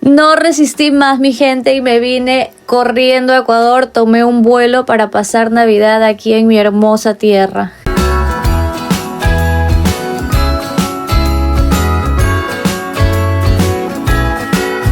No resistí más, mi gente, y me vine corriendo a Ecuador. Tomé un vuelo para pasar Navidad aquí en mi hermosa tierra.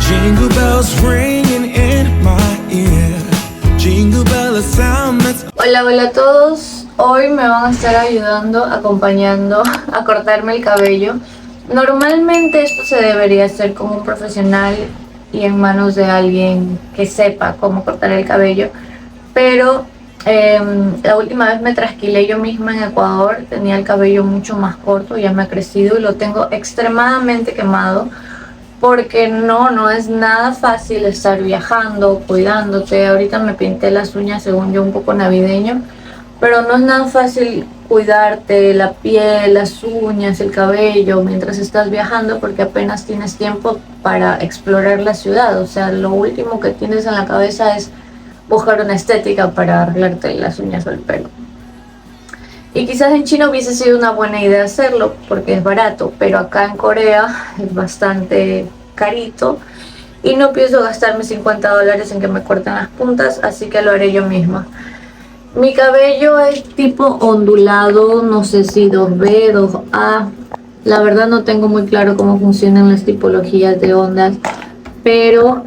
Jingle bells ringing in my ear. Jingle bell, a sound that's... Hola a todos. Hoy me van a estar acompañando a cortarme el cabello. Normalmente esto se debería hacer con un profesional y en manos de alguien que sepa cómo cortar el cabello, pero la última vez me trasquilé yo misma en Ecuador. Tenía el cabello mucho más corto, ya me ha crecido y lo tengo extremadamente quemado, porque no es nada fácil estar viajando, cuidándote. Ahorita me pinté las uñas, según yo, un poco navideño, pero no es nada fácil cuidarte la piel, las uñas, el cabello mientras estás viajando, porque apenas tienes tiempo para explorar la ciudad. O sea, lo último que tienes en la cabeza es buscar una estética para arreglarte las uñas o el pelo. Y quizás en China hubiese sido una buena idea hacerlo porque es barato, pero acá en Corea es bastante carito y no pienso gastarme $50 en que me corten las puntas, así que lo haré yo misma. Mi cabello es tipo ondulado, no sé si 2B, 2A. La verdad no tengo muy claro cómo funcionan las tipologías de ondas, pero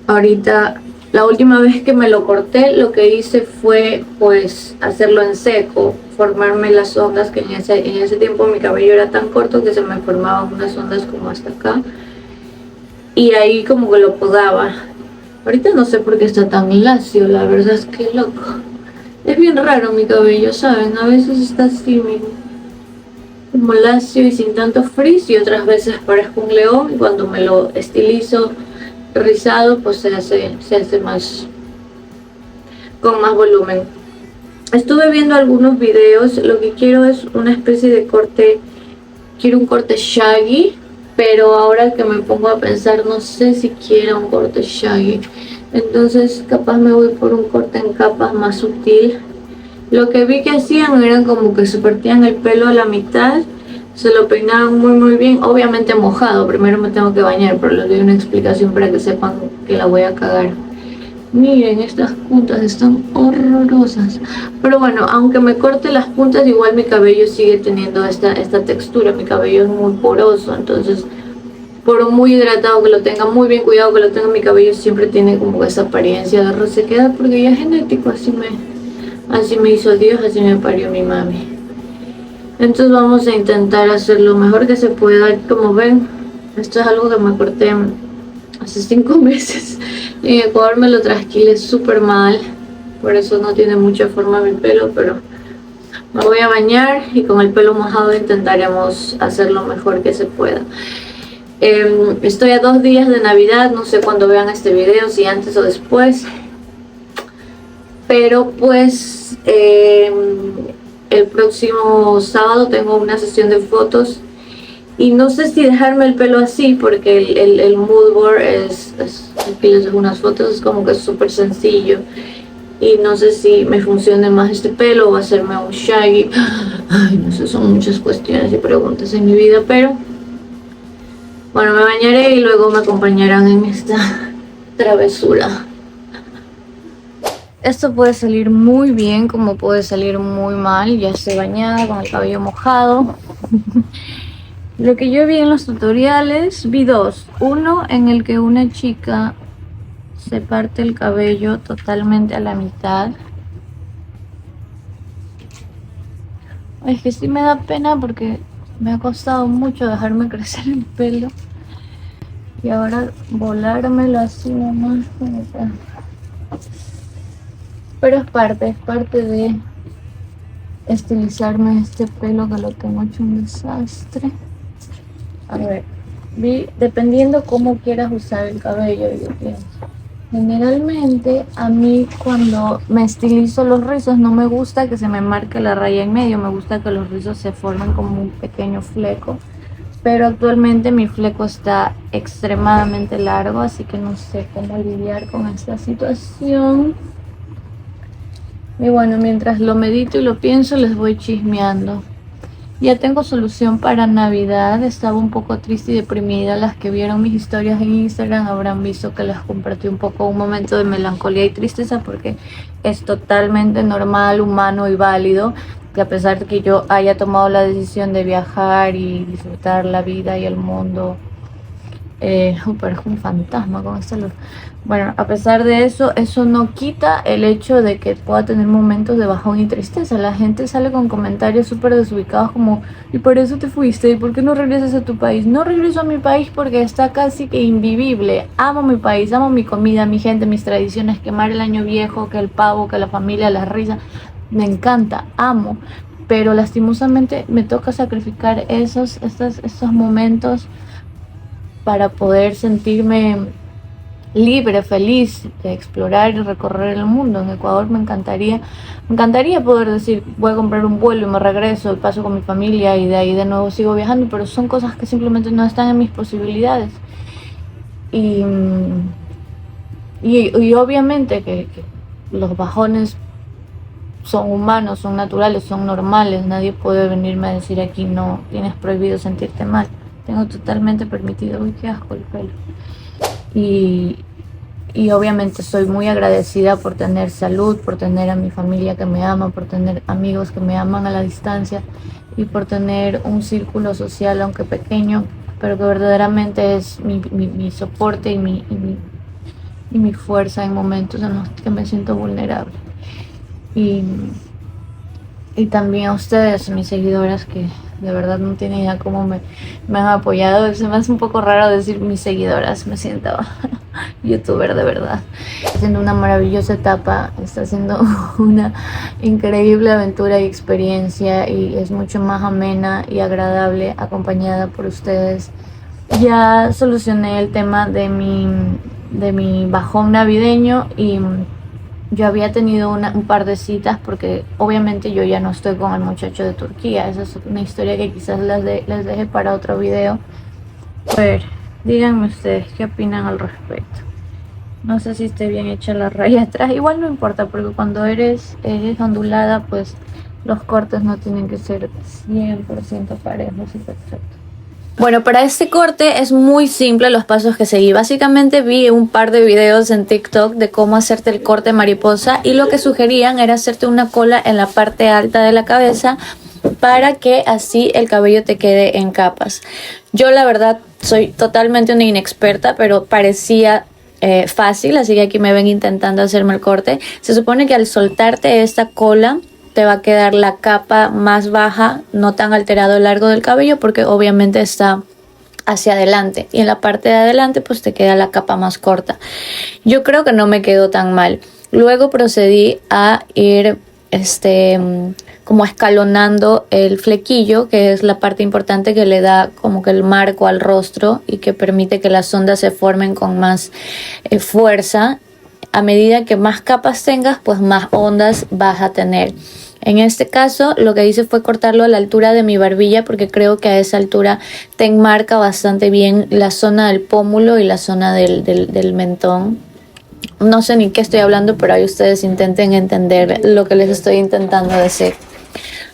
ahorita, la última vez que me lo corté, lo que hice fue pues hacerlo en seco, formarme las ondas, que en ese tiempo mi cabello era tan corto que se me formaban unas ondas como hasta acá, y ahí como que lo podaba. Ahorita no sé por qué está tan lacio, la verdad es que loco. Es bien raro mi cabello, ¿saben? A veces está así, como lacio y sin tanto frizz, y otras veces parezco un león, y cuando me lo estilizo rizado pues se hace más, con más volumen. Estuve viendo algunos videos. Lo que quiero es una especie de corte, quiero un corte shaggy, pero ahora que me pongo a pensar no sé si quiero un corte shaggy, entonces capaz me voy por un corte en capas más sutil. Lo que vi que hacían eran como que se partían el pelo a la mitad, se lo peinaban muy bien, obviamente mojado. Primero me tengo que bañar, pero les doy una explicación para que sepan que la voy a cagar. Miren, estas puntas están horrorosas, pero bueno, aunque me corte las puntas, igual mi cabello sigue teniendo esta textura. Mi cabello es muy poroso, entonces por muy hidratado que lo tenga, muy bien cuidado que lo tenga, mi cabello siempre tiene como esa apariencia de resequedad, porque ya es genético. Así me hizo Dios, así me parió mi mami. Entonces vamos a intentar hacer lo mejor que se pueda. Como ven, esto es algo que me corté hace 5 meses. En Ecuador me lo trasquilé súper mal, por eso no tiene mucha forma mi pelo, pero me voy a bañar y con el pelo mojado intentaremos hacer lo mejor que se pueda. Estoy a 2 días de Navidad, no sé cuándo vean este video, si antes o después, pero pues el próximo sábado tengo una sesión de fotos y no sé si dejarme el pelo así, porque el mood board aquí les dejo unas fotos, es como que es súper sencillo y no sé si me funcione más este pelo o hacerme un shaggy. Ay, no sé, son muchas cuestiones y preguntas en mi vida, pero bueno, me bañaré y luego me acompañarán en esta travesura. Esto puede salir muy bien como puede salir muy mal. Ya estoy bañada con el cabello mojado. Lo que yo vi en los tutoriales, vi 2. Uno en el que una chica se parte el cabello totalmente a la mitad. Es que sí me da pena porque me ha costado mucho dejarme crecer el pelo. Y ahora volármelo así nomás, como que... Pero es parte de estilizarme este pelo, que lo tengo hecho un desastre. A ver, dependiendo cómo quieras usar el cabello, yo pienso. Generalmente a mí cuando me estilizo los rizos no me gusta que se me marque la raya en medio, me gusta que los rizos se formen como un pequeño fleco. Pero actualmente mi fleco está extremadamente largo, así que no sé cómo lidiar con esta situación. Y bueno, mientras lo medito y lo pienso, les voy chismeando. Ya tengo solución para Navidad. Estaba un poco triste y deprimida. Las que vieron mis historias en Instagram habrán visto que les compartí un poco un momento de melancolía y tristeza, porque es totalmente normal, humano y válido que a pesar de que yo haya tomado la decisión de viajar y disfrutar la vida y el mundo, parezco un fantasma con esta luz. Bueno, a pesar de eso, eso no quita el hecho de que pueda tener momentos de bajón y tristeza. La gente sale con comentarios súper desubicados como: ¿y por eso te fuiste? ¿Y por qué no regresas a tu país? No regreso a mi país porque está casi que invivible. Amo mi país, amo mi comida, mi gente, mis tradiciones, quemar el año viejo, que el pavo, que la familia, las risas. Me encanta, amo. Pero lastimosamente me toca sacrificar estos momentos para poder sentirme libre, feliz de explorar y recorrer el mundo. En Ecuador me encantaría poder decir: voy a comprar un vuelo y me regreso y paso con mi familia y de ahí de nuevo sigo viajando, pero son cosas que simplemente no están en mis posibilidades. Y obviamente que los bajones son humanos, son naturales, son normales. Nadie puede venirme a decir aquí: no, tienes prohibido sentirte mal. Tengo totalmente permitido. Uy, qué asco el pelo. Y obviamente soy muy agradecida por tener salud, por tener a mi familia que me ama, por tener amigos que me aman a la distancia y por tener un círculo social, aunque pequeño, pero que verdaderamente es mi soporte y mi fuerza en momentos en los que me siento vulnerable. Y también a ustedes, mis seguidoras, que de verdad no tienen idea cómo me han apoyado. Se me hace un poco raro decir mis seguidoras, me siento youtuber de verdad. Está siendo una maravillosa etapa, está siendo una increíble aventura y experiencia, y es mucho más amena y agradable acompañada por ustedes. Ya solucioné el tema de mi bajón navideño y yo había tenido un par de citas porque obviamente yo ya no estoy con el muchacho de Turquía. Esa es una historia que quizás les deje para otro video. A ver, díganme ustedes qué opinan al respecto. No sé si esté bien hecha la raya atrás. Igual no importa, porque cuando eres ondulada, pues los cortes no tienen que ser 100% parejos y perfectos. Bueno, para este corte es muy simple los pasos que seguí. Básicamente vi un par de videos en TikTok de cómo hacerte el corte mariposa, y lo que sugerían era hacerte una cola en la parte alta de la cabeza para que así el cabello te quede en capas. Yo la verdad soy totalmente una inexperta, pero parecía fácil, así que aquí me ven intentando hacerme el corte. Se supone que al soltarte esta cola te va a quedar la capa más baja, no tan alterado el largo del cabello, porque obviamente está hacia adelante, y en la parte de adelante pues te queda la capa más corta. Yo creo que no me quedó tan mal. Luego procedí a ir como escalonando el flequillo, que es la parte importante que le da como que el marco al rostro y que permite que las ondas se formen con más fuerza. A medida que más capas tengas, pues más ondas vas a tener. En este caso, lo que hice fue cortarlo a la altura de mi barbilla, porque creo que a esa altura te enmarca bastante bien la zona del pómulo y la zona del mentón. No sé ni qué estoy hablando, pero ahí ustedes intenten entender lo que les estoy intentando decir.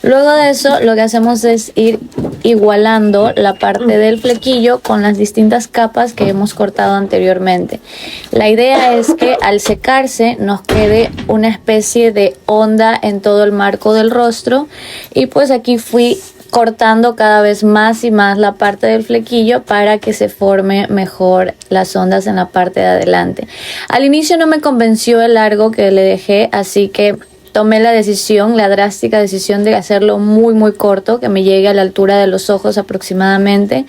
Luego de eso, lo que hacemos es ir igualando la parte del flequillo con las distintas capas que hemos cortado anteriormente. La idea es que al secarse nos quede una especie de onda en todo el marco del rostro, y pues aquí fui cortando cada vez más y más la parte del flequillo para que se forme mejor las ondas en la parte de adelante. Al inicio no me convenció el largo que le dejé, así que tomé la drástica decisión de hacerlo muy muy corto, que me llegue a la altura de los ojos aproximadamente,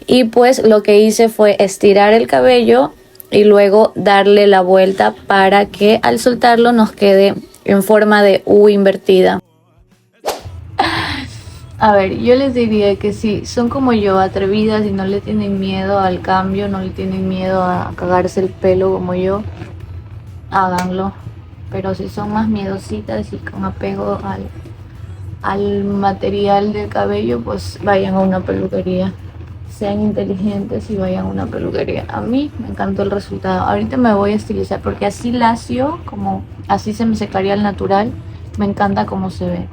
y pues lo que hice fue estirar el cabello y luego darle la vuelta para que al soltarlo nos quede en forma de U invertida. A ver, yo les diría que si son como yo, atrevidas y no le tienen miedo al cambio, no le tienen miedo a cagarse el pelo como yo, háganlo. Pero si son más miedositas y con apego al material del cabello, pues vayan a una peluquería. Sean inteligentes y vayan a una peluquería. A mí me encantó el resultado. Ahorita me voy a estilizar porque así lacio, como así se me secaría al natural. Me encanta cómo se ve.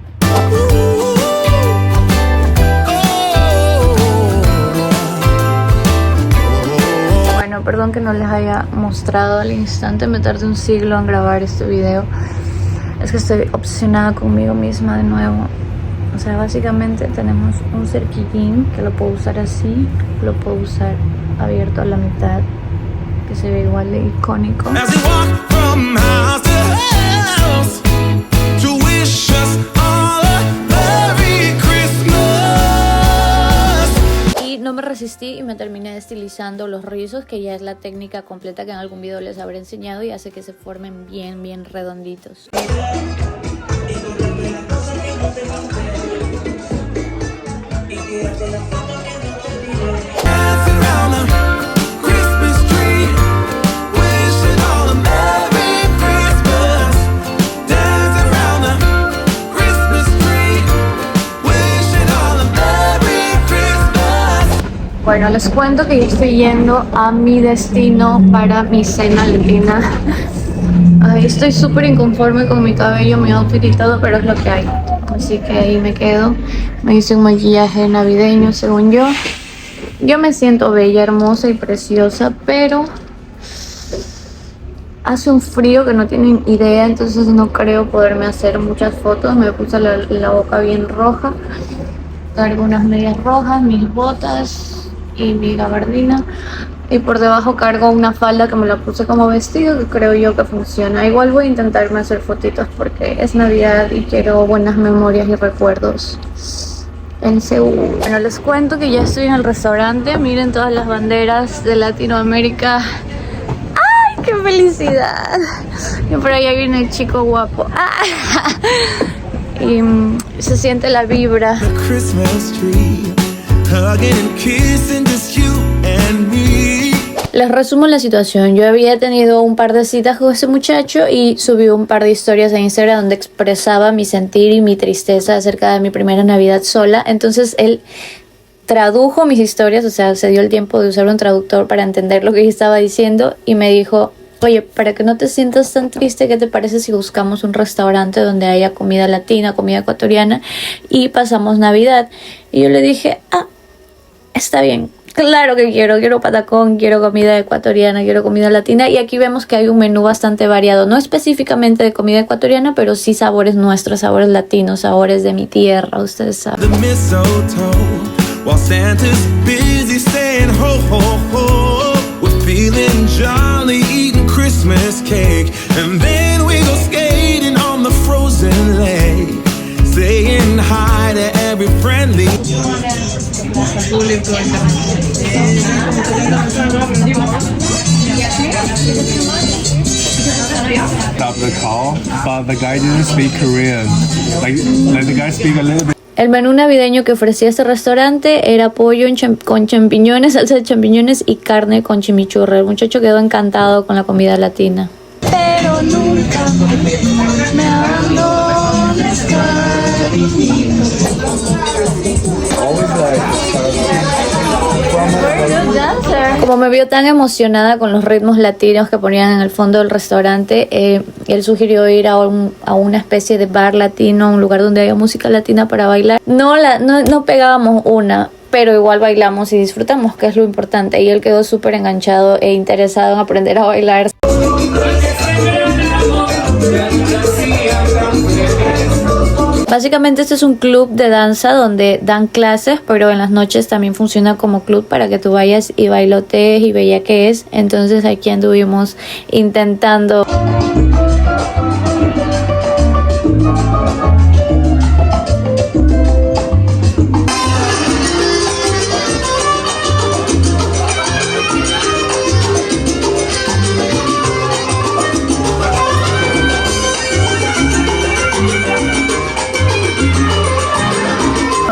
perdón que no les haya mostrado al instante, me tardé un siglo en grabar este video. Es que estoy obsesionada conmigo misma de nuevo. O sea, básicamente tenemos un cerquillín que lo puedo usar así, lo puedo usar abierto a la mitad, que se ve igual de icónico. As we walk from house to house to wish us all a Merry Christmas. Y no me resistí y me terminé estilizando los rizos, que ya es la técnica completa que en algún video les habré enseñado y hace que se formen bien redonditos. Dancing around the Christmas tree, wishing all a Merry Christmas. Dancing around the Christmas tree, wishing all a Merry Christmas. Bueno, les cuento que yo estoy yendo a mi destino para mi cena latina. Ay, estoy súper inconforme con mi cabello, mi outfit y todo, pero es lo que hay. Así que ahí me quedo. Me hice un maquillaje navideño, según yo. Yo me siento bella, hermosa y preciosa, pero hace un frío que no tienen idea, entonces no creo poderme hacer muchas fotos. Me puse la boca bien roja. Traigo unas medias rojas, mis botas y mi gabardina. Y por debajo cargo una falda que me la puse como vestido, que creo yo que funciona. Igual voy a intentarme hacer fotitos porque es Navidad y quiero buenas memorias y recuerdos en Seúl. Bueno, les cuento que ya estoy en el restaurante. Miren todas las banderas de Latinoamérica. ¡Ay, qué felicidad! Y por allá viene el chico guapo. Y se siente la vibra. The Christmas tree, hugging and kissing just you and me. Les resumo la situación. Yo había tenido un par de citas con ese muchacho y subí un par de historias en Instagram donde expresaba mi sentir y mi tristeza acerca de mi primera Navidad sola. Entonces él tradujo mis historias, o sea, se dio el tiempo de usar un traductor para entender lo que yo estaba diciendo y me dijo: oye, para que no te sientas tan triste, ¿qué te parece si buscamos un restaurante donde haya comida latina, comida ecuatoriana y pasamos Navidad? Y yo le dije: está bien. Claro que quiero patacón, quiero comida ecuatoriana, quiero comida latina. Y aquí vemos que hay un menú bastante variado, no específicamente de comida ecuatoriana, pero sí sabores nuestros, sabores latinos, sabores de mi tierra, ustedes saben. The mistletoe, while Santa's busy saying ho ho ho. We're feeling jolly, eating Christmas cake, and then we go skating on the frozen lake, saying hi to every friendly. Stop the call, but the guy didn't speak Korean. Like, let the guy speak a little bit. El menú navideño que ofrecía este restaurante era pollo con champiñones, salsa de champiñones y carne con chimichurri. El muchacho quedó encantado con la comida latina. Pero nunca me abandones, Como me vio tan emocionada con los ritmos latinos que ponían en el fondo del restaurante, él sugirió ir a una especie de bar latino, un lugar donde haya música latina para bailar. No pegábamos una, pero igual bailamos y disfrutamos, que es lo importante. Y él quedó súper enganchado e interesado en aprender a bailar. Básicamente este es un club de danza donde dan clases, pero en las noches también funciona como club para que tú vayas y bailotees y bellaquees. Entonces aquí anduvimos intentando.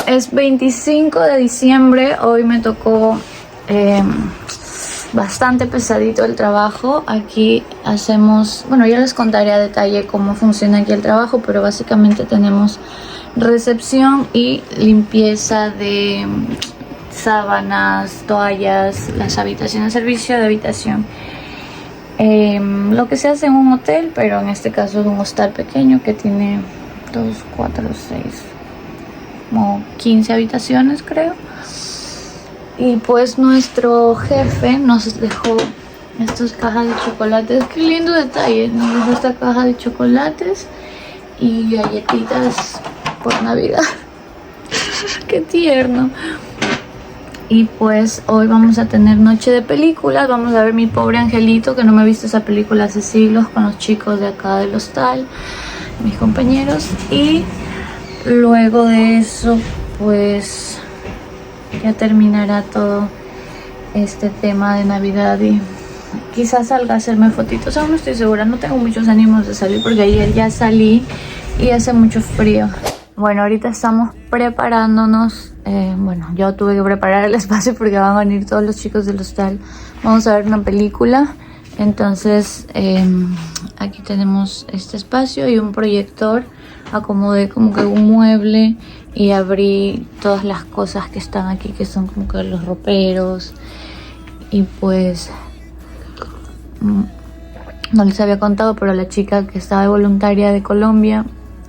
Es 25 de diciembre, hoy me tocó bastante pesadito el trabajo. Aquí hacemos, bueno, ya les contaré a detalle cómo funciona aquí el trabajo, pero básicamente tenemos recepción y limpieza de sábanas, toallas, las habitaciones, servicio de habitación. Lo que se hace en un hotel, pero en este caso es un hostal pequeño que tiene 2, 4, 6... como 15 habitaciones, creo. Y pues nuestro jefe nos dejó estas cajas de chocolates. Qué lindo detalle. Nos dejó esta caja de chocolates y galletitas por Navidad. Qué tierno. Y pues hoy vamos a tener noche de películas. Vamos a ver Mi Pobre Angelito, que no me he visto esa película hace siglos, con los chicos de acá del hostal, mis compañeros. Y luego de eso pues ya terminará todo este tema de Navidad y quizás salga a hacerme fotitos. Aún no estoy segura, no tengo muchos ánimos de salir porque ayer ya salí y hace mucho frío. Bueno, ahorita estamos preparándonos. Bueno, yo tuve que preparar el espacio porque van a venir todos los chicos del hostal. Vamos a ver una película. Entonces aquí tenemos este espacio y un proyector. Acomodé como que un mueble y abrí todas las cosas que están aquí, que son como que los roperos. Y pues no les había contado, pero la chica que estaba de voluntaria de Colombia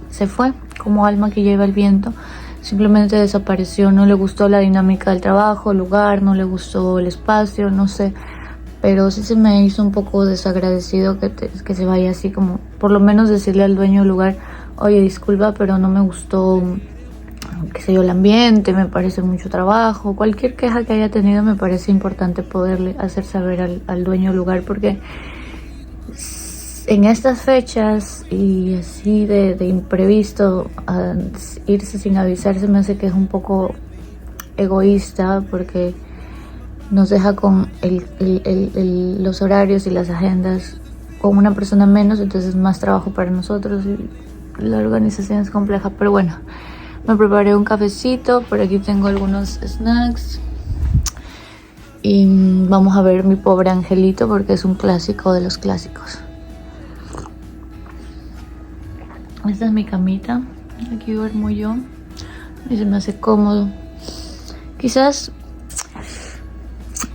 se fue como alma que lleva el viento. Simplemente desapareció, no le gustó la dinámica del trabajo, el lugar, no le gustó el espacio, no sé. Pero sí se me hizo un poco desagradecido que se vaya así, como por lo menos decirle al dueño del lugar: oye, disculpa, pero no me gustó, qué sé yo, el ambiente, me parece mucho trabajo. Cualquier queja que haya tenido me parece importante poderle hacer saber al dueño del lugar, porque en estas fechas y así de imprevisto, irse sin avisarse me hace que es un poco egoísta, porque nos deja con los horarios y las agendas con una persona menos, entonces más trabajo para nosotros y la organización es compleja. Pero bueno, me preparé un cafecito, por aquí tengo algunos snacks y vamos a ver Mi Pobre Angelito porque es un clásico de los clásicos. Esta es mi camita, aquí duermo yo y se me hace cómodo. Quizás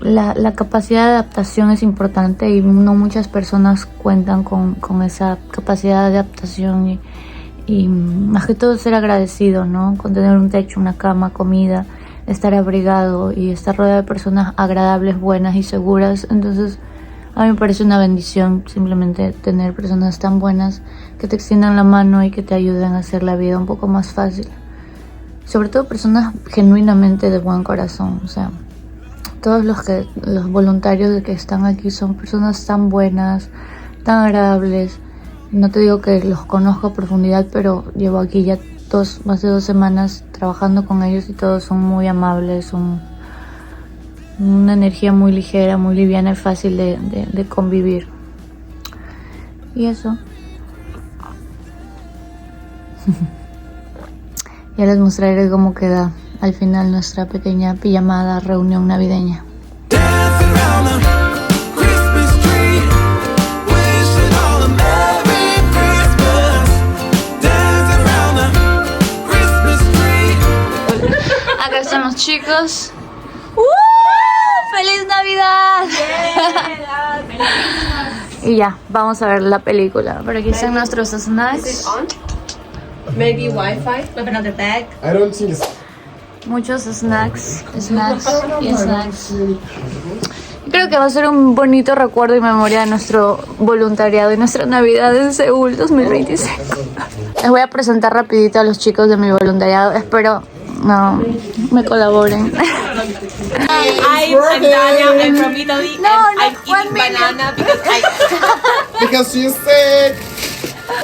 la capacidad de adaptación es importante y no muchas personas cuentan con esa capacidad de adaptación y más que todo ser agradecido, ¿no? Con tener un techo, una cama, comida, estar abrigado y estar rodeado de personas agradables, buenas y seguras. Entonces a mí me parece una bendición simplemente tener personas tan buenas que te extiendan la mano y que te ayuden a hacer la vida un poco más fácil. Sobre todo personas genuinamente de buen corazón. O sea, todos los voluntarios que están aquí son personas tan buenas, tan agradables. No te digo que los conozco a profundidad, pero llevo aquí ya más de 2 semanas trabajando con ellos y todos son muy amables, son una energía muy ligera, muy liviana y fácil de convivir. Y eso. Ya les mostraré cómo queda al final nuestra pequeña pijamada reunión navideña. Acá estamos, chicos. ¡Feliz Navidad! Y ya, vamos a ver la película. Por aquí están nuestros snacks. Maybe Wi-Fi with another bag. I don't think it's... Muchos snacks. Creo que va a ser un bonito recuerdo y memoria de nuestro voluntariado y nuestra Navidad en Seúl 2025. Les voy a presentar rapidito a los chicos de mi voluntariado. Espero me colaboren. I'm Dania. I'm from Italy. I'm eating 1 million. banana Because she's sick.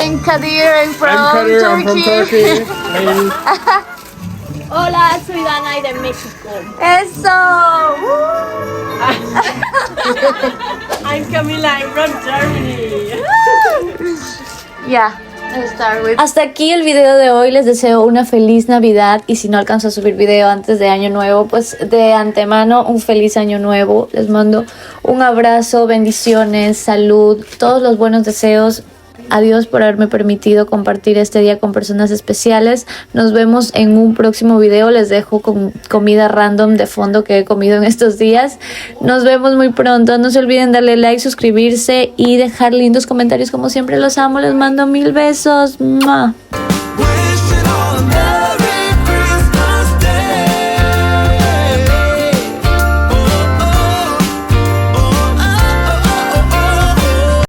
And Kadir, I'm from I'm from Turkey. Hola, soy Dana y de México. ¡Eso! I'm Camila. I'm from Germany. Ya. Hasta aquí el video de hoy. Les deseo una feliz Navidad y si no alcanzo a subir video antes de Año Nuevo, pues de antemano un feliz Año Nuevo. Les mando un abrazo, bendiciones, salud, todos los buenos deseos. Adiós por haberme permitido compartir este día con personas especiales. Nos vemos en un próximo video. Les dejo con comida random de fondo que he comido en estos días. Nos vemos muy pronto. No se olviden darle like, suscribirse y dejar lindos comentarios. Como siempre, los amo. Les mando 1000 besos. ¡Mua!